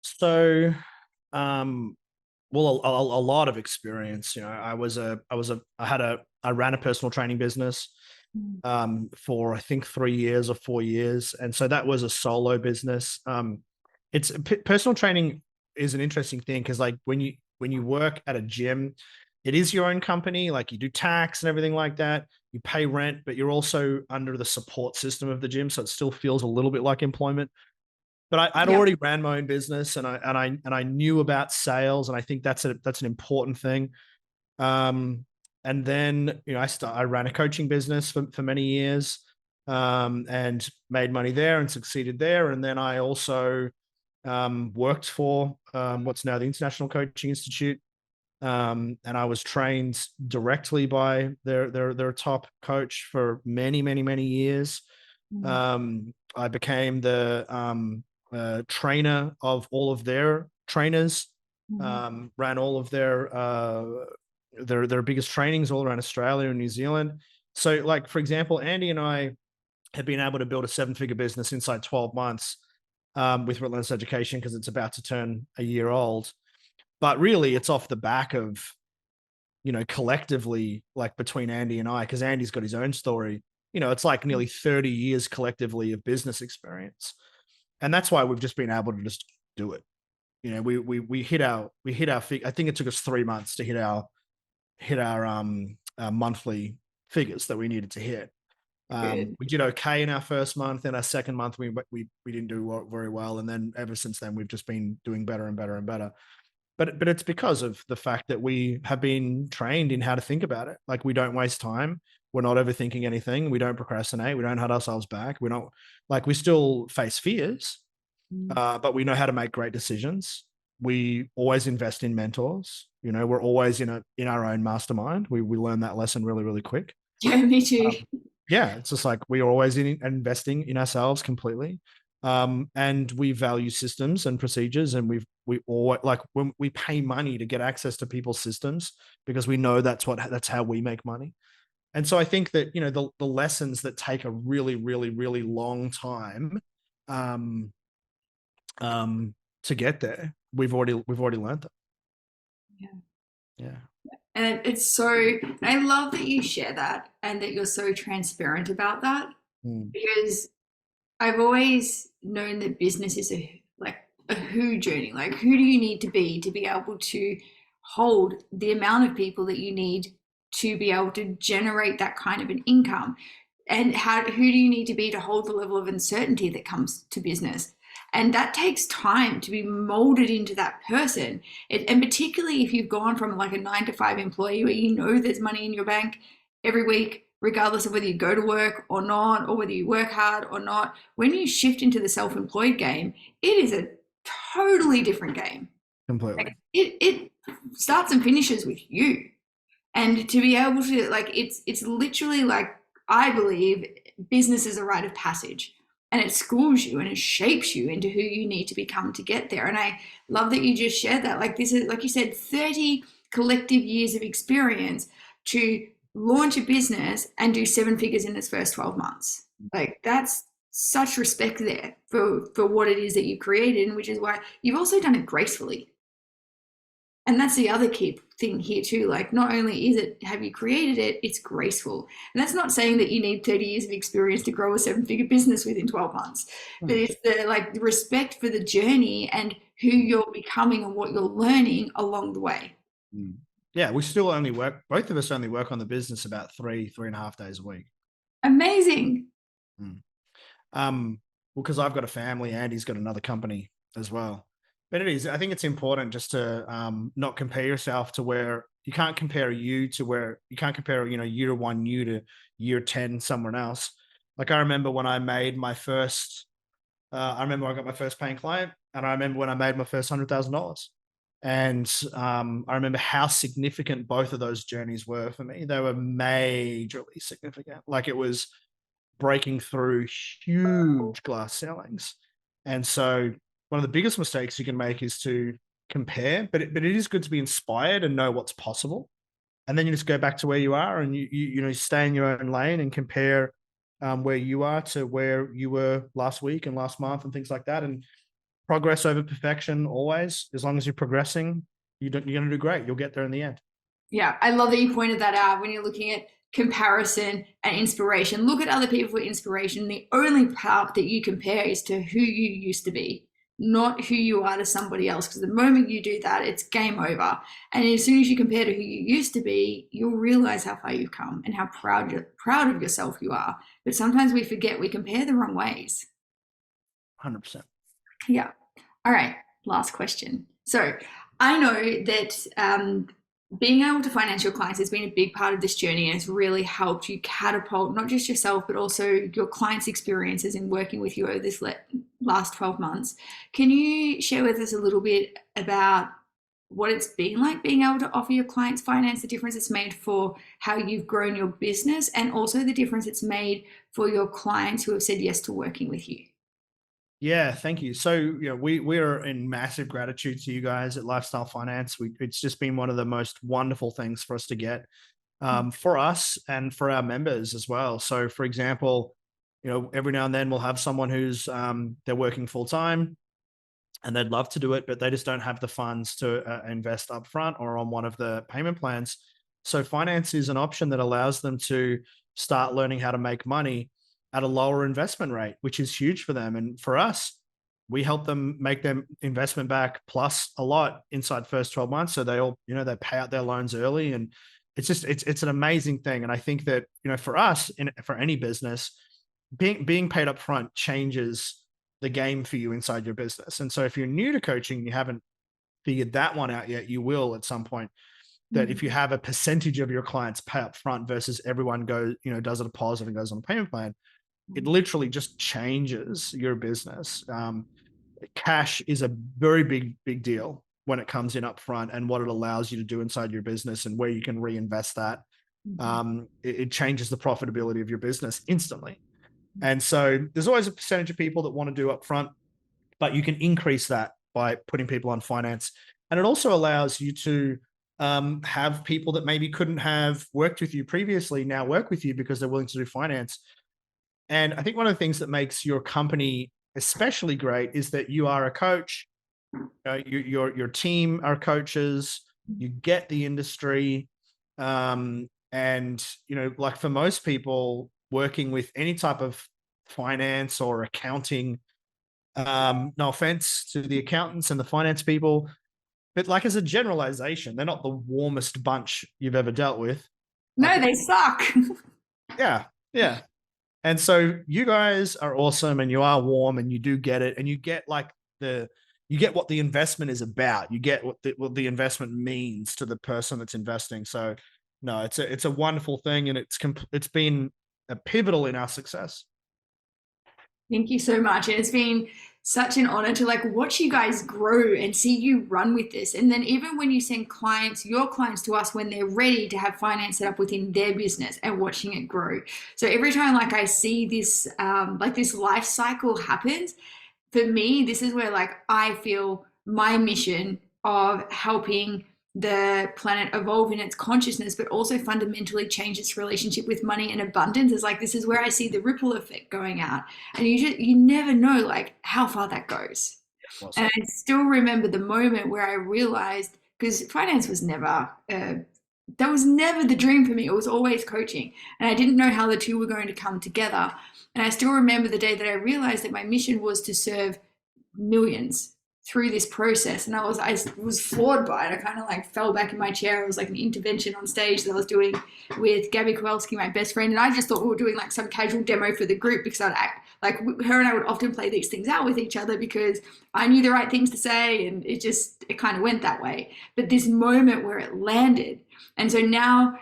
So, well, a lot of experience. You know, I ran a personal training business for I think 3 years or 4 years, and so that was a solo business. It's personal training is an interesting thing because like when you work at a gym, it is your own company. Like you do tax and everything like that. You pay rent, but you're also under the support system of the gym, so it still feels a little bit like employment. But I'd Yep. already ran my own business, and I knew about sales, and I think that's an important thing. And then you know I ran a coaching business for many years, and made money there and succeeded there. And then I also worked for what's now the International Coaching Institute, and I was trained directly by their top coach for many years. I became the trainer of all of their trainers, ran all of their biggest trainings all around Australia and New Zealand. So, like for example, Andy and I have been able to build a seven-figure business inside 12 months with Relentless Education because it's about to turn a year old. But really, it's off the back of, you know, collectively, like between Andy and I, because Andy's got his own story. You know, it's like nearly 30 years collectively of business experience. And that's why we've just been able to just do it. You know, we hit our I think it took us 3 months to hit our monthly figures that we needed to hit. We did okay in our first month. In our second month, we didn't do very well, and then ever since then, we've just been doing better and better and better. But it's because of the fact that we have been trained in how to think about it. Like we don't waste time. We're not overthinking anything. We don't procrastinate. We don't hold ourselves back. We don't like we still face fears, but we know how to make great decisions. We always invest in mentors. You know, we're always in our own mastermind. We learn that lesson really quick. Yeah, me too. Yeah, it's just like we are always investing in ourselves completely. And we value systems and procedures, and we always like when we pay money to get access to people's systems because we know that's how we make money. And so I think that, you know, the lessons that take a really long time to get there, we've already learned them. Yeah. And it's so, I love that you share that and that you're so transparent about that because I've always known that business is a who journey. Like, who do you need to be able to hold the amount of people that you need to be able to generate that kind of an income? And who do you need to be to hold the level of uncertainty that comes to business? And that takes time to be molded into that person. And particularly if you've gone from like a 9 to 5 employee where you know there's money in your bank every week, regardless of whether you go to work or not, or whether you work hard or not. When you shift into the self-employed game, it is a totally different game. Completely. Like it starts and finishes with you. And to be able to, like, it's literally like, I believe business is a rite of passage. and it schools you and it shapes you into who you need to become to get there. And I love that you just shared that. Like, this is, like you said, 30 collective years of experience to launch a business and do 7 figures in its first 12 months. Like, that's such respect there for what it is that you created, and which is why you've also done it gracefully. And that's the other key thing here too. Like, not only is it, have you created it, it's graceful. And that's not saying that you need 30 years of experience to grow a 7-figure business within 12 months. But it's the respect for the journey and who you're becoming and what you're learning along the way. Yeah, we still only work, both of us only work on the business about 3.5 days a week. Amazing. Well, because I've got a family, Andy's got another company as well. But I think it's important just to not compare yourself to where you can't compare you to where you can't compare, year 1, you to year 10, someone else. Like, I remember when I made my first, I got my first paying client, and I remember when I made my first $100,000. And I remember how significant both of those journeys were for me. They were majorly significant. Like, it was breaking through huge glass ceilings. And so one of the biggest mistakes you can make is to compare, but it is good to be inspired and know what's possible. And then you just go back to where you are, and you stay in your own lane and compare where you are to where you were last week and last month and things like that. And progress over perfection always. As long as you're progressing, you're going to do great. You'll get there in the end. Yeah, I love that you pointed that out when you're looking at comparison and inspiration. Look at other people for inspiration. The only part that you compare is to who you used to be, not who you are to somebody else. Because the moment you do that, it's game over. And as soon as you compare to who you used to be, you'll realize how far you've come and how proud of yourself you are. But sometimes we forget we compare the wrong ways. 100%. Yeah. All right. Last question. So I know that being able to finance your clients has been a big part of this journey, and it's really helped you catapult not just yourself, but also your clients' experiences in working with you over this last 12 months. Can you share with us a little bit about what it's been like being able to offer your clients finance, the difference it's made for how you've grown your business, and also the difference it's made for your clients who have said yes to working with you? Yeah, thank you. So, we are in massive gratitude to you guys at Lifestyle Finance. It's just been one of the most wonderful things for us to get, for us and for our members as well. So, for example, every now and then we'll have someone who's they're working full time and they'd love to do it, but they just don't have the funds to invest up front or on one of the payment plans. So, finance is an option that allows them to start learning how to make money at a lower investment rate, which is huge for them. And for us, we help them make their investment back plus a lot inside first 12 months. So they all, they pay out their loans early, and it's an amazing thing. And I think that, for us, for any business, being paid up front changes the game for you inside your business. And so if you're new to coaching, you haven't figured that one out yet, you will at some point. That if you have a percentage of your clients pay up front versus everyone goes, does a deposit and goes on a payment plan, it literally just changes your business. Cash is a very big deal when it comes in up front, and what it allows you to do inside your business and where you can reinvest that. It changes the profitability of your business instantly. And so there's always a percentage of people that want to do up front, but you can increase that by putting people on finance. And it also allows you to have people that maybe couldn't have worked with you previously now work with you because they're willing to do finance. And I think one of the things that makes your company especially great is that you are a coach, your team are coaches, you get the industry. And, like for most people working with any type of finance or accounting, no offense to the accountants and the finance people, but like as a generalization, they're not the warmest bunch you've ever dealt with. No, they suck. Yeah. And so you guys are awesome, and you are warm, and you do get it, and you get you get what the investment is about. You get what the investment means to the person that's investing. So no, it's a wonderful thing, and it's been a pivotal in our success. Thank you so much. And it's been such an honor to like watch you guys grow and see you run with this. And then even when you send clients, your clients to us when they're ready to have finance set up within their business and watching it grow. So every time like I see this, like this life cycle happens, for me, this is where like I feel my mission of helping the planet evolve in its consciousness, but also fundamentally change its relationship with money and abundance is like, this is where I see the ripple effect going out. And you never know like how far that goes. Awesome. And I still remember the moment where I realized, because finance was never, that was never the dream for me. It was always coaching. And I didn't know how the two were going to come together. And I still remember the day that I realized that my mission was to serve millions through this process. And I was floored by it. I kind of like fell back in my chair. It was like an intervention on stage that I was doing with Gabby Kowalski, my best friend. And I just thought we were doing like some casual demo for the group because I'd act like her and I would often play these things out with each other because I knew the right things to say. And it kind of went that way. But this moment where it landed. And so now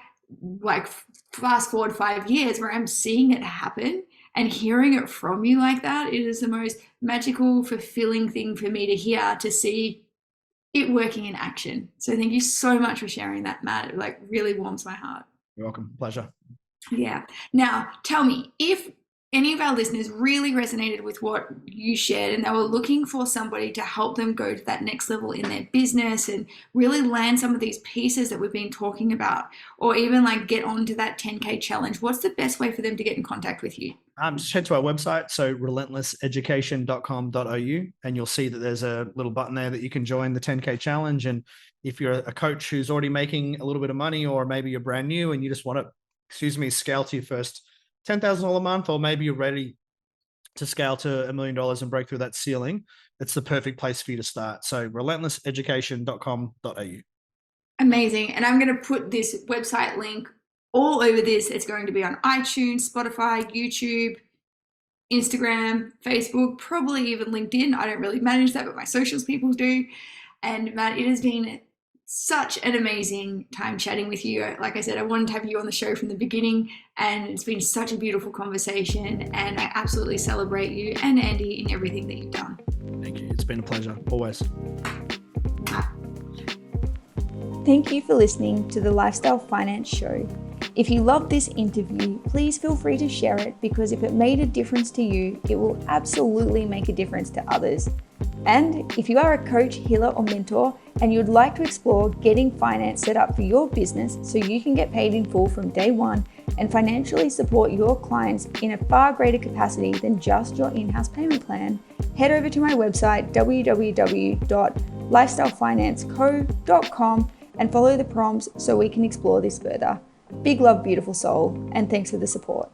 like fast forward 5 years where I'm seeing it happen and hearing it from you like that, it is the most magical, fulfilling thing for me to hear, to see it working in action. So thank you so much for sharing that, Matt. It like really warms my heart. You're welcome. Pleasure. Yeah. Now, tell me, if any of our listeners really resonated with what you shared and they were looking for somebody to help them go to that next level in their business and really land some of these pieces that we've been talking about, or even like get onto that 10K challenge, what's the best way for them to get in contact with you? Just head to our website, so relentlesseducation.com.au, and you'll see that there's a little button there that you can join the 10K challenge. And if you're a coach who's already making a little bit of money, or maybe you're brand new and you just want to, scale to your first $10,000 a month, or maybe you're ready to scale to $1 million and break through that ceiling, it's the perfect place for you to start. So relentlesseducation.com.au. Amazing. And I'm going to put this website link all over this. It's going to be on iTunes, Spotify, YouTube, Instagram, Facebook, probably even LinkedIn. I don't really manage that, but my socials people do. And Matt, it has been such an amazing time chatting with you. Like I said, I wanted to have you on the show from the beginning, and it's been such a beautiful conversation, and I absolutely celebrate you and Andy in everything that you've done. Thank you. It's been a pleasure. Always. Thank you for listening to the Lifestyle Finance Show. If you loved this interview, please feel free to share it, because if it made a difference to you, it will absolutely make a difference to others. And if you are a coach, healer, or mentor, and you'd like to explore getting finance set up for your business so you can get paid in full from day one and financially support your clients in a far greater capacity than just your in-house payment plan, head over to my website, www.lifestylefinanceco.com, and follow the prompts so we can explore this further. Big love, beautiful soul, and thanks for the support.